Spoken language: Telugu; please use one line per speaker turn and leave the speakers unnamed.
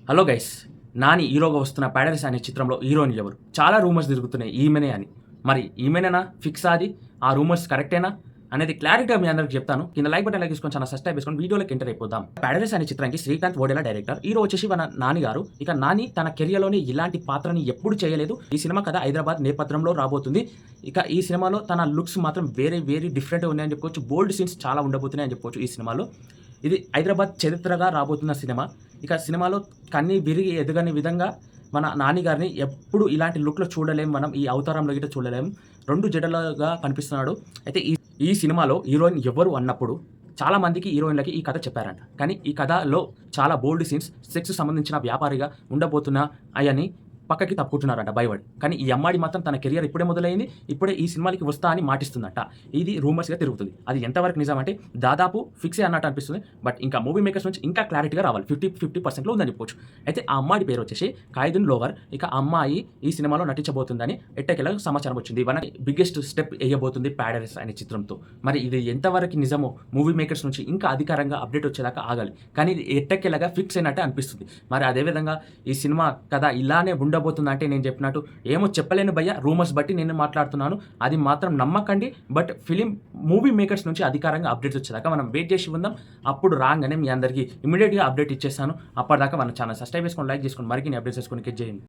హలో గైస్, నాని హీరోగా వస్తున్న 'ప్యారడైస్' అనే చిత్రంలో హీరోయిన్ ఎవరు? చాలా రూమర్స్ తిరుగుతున్నాయి ఈమెనే అని. మరి ఈమెనేనా ఫిక్సా అది? ఆ రూమర్స్ కరెక్టేనా? అనేది క్లారిటీగా మీ అందరికి చెప్తాను. కింద లైక్ బటన్ చేసుకొని ఛానల్ సబ్స్క్రైబ్ చేసుకొని వీడియోలోకి ఎంటర్ అయిపోదాం. 'ప్యారడైస్' అనే చిత్రానికి శ్రీకాంత్ వోడెలా డైరెక్టర్. హీరో వచ్చేసి మన నాని గారు. ఇక నాని తన కెరియర్‌లోనే ఇలాంటి పాత్రని ఎప్పుడు చేయలేదు. ఈ సినిమా కథ హైదరాబాద్ నేపథ్యంలో రాబోతుంది. ఇక ఈ సినిమాలో తన లుక్స్ మాత్రం వెరీ డిఫరెంట్‌గా ఉన్నాయని చెప్పుకోవచ్చు. బోల్డ్ సీన్స్ చాలా ఉండబోతున్నాయని చెప్పుకోవచ్చు ఈ సినిమాలో. ఇది హైదరాబాద్ చరిత్రగా రాబోతున్న సినిమా. ఇక సినిమాలో కన్ని విరిగి ఎదగని విధంగా మన నాని గారిని ఎప్పుడు ఇలాంటి లుక్‌లో చూడలేం మనం. ఈ అవతారంలో గిట్ట చూడలేం. 2 జడలుగా కనిపిస్తున్నాడు. అయితే ఈ సినిమాలో హీరోయిన్ ఎవరు అన్నప్పుడు చాలా మందికి హీరోయిన్‌లకి ఈ కథ చెప్పారంట. కానీ ఈ కథలో చాలా బోల్డ్ సీన్స్, సెక్స్ సంబంధించిన వ్యాపారిగా ఉండబోతున్నాయని పక్కకి తప్పుకుంటున్నారంట భయపడి. కానీ ఈ అమ్మాయి మాత్రం తన కెరియర్ ఇప్పుడే మొదలైంది. ఇప్పుడే ఈ సినిమాలకి వస్తా అని మాటిస్తుందంట. ఇది రూమర్స్‌గా తిరుగుతుంది. అది ఎంతవరకు నిజం అంటే దాదాపు ఫిక్సే అన్నట్టు అనిపిస్తుంది. బట్ ఇంకా మూవీ మేకర్స్ నుంచి ఇంకా క్లారిటీగా రావాలి. 50% ఉందని చెప్పుకోవచ్చు. అయితే ఆ అమ్మాయి పేరు వచ్చేసి ఖైదున్ లోవర్. ఇక ఆ అమ్మాయి ఈ సినిమాలో నటించబోతుందని ఎట్టకేలకు సమాచారం వచ్చింది. ఇవన్నీ బిగ్గెస్ట్ స్టెప్ ఎయ్యబోతుంది 'ప్యారడైస్' అనే చిత్రంతో. మరి ఇది ఎంతవరకు నిజమో మూవీ మేకర్స్ నుంచి ఇంకా అధికారంగా అప్డేట్ వచ్చేదాకా ఆగాలి. కానీ ఇది ఎట్టకేలగా ఫిక్స్ అయినట్టే అనిపిస్తుంది. మరి అదేవిధంగా ఈ సినిమా కథ ఇలానే ఉండబోతుందంటే నేను చెప్పినట్టు ఏమో చెప్పలేను భయ్య. రూమర్స్ బట్టి నేను మాట్లాడుతున్నాను. అది మాత్రం నమ్మకండి. బట్ మూవీ మేకర్స్ నుంచి అధికారంగా అప్డేట్స్ వచ్చేదాకా మనం వెయిట్ చేసి ఉందాం. అప్పుడు రాగానే మీ అందరికీ ఇమీడియట్‌గా అప్డేట్ ఇచ్చేస్తాను. అప్పటిదాకా మన ఛానల్ సబ్స్క్రైబ్ చేసుకొని, లైక్ చేసుకొని, మరిన్ని అప్డేట్స్ చేసుకొని క్లిక్ చేయండి.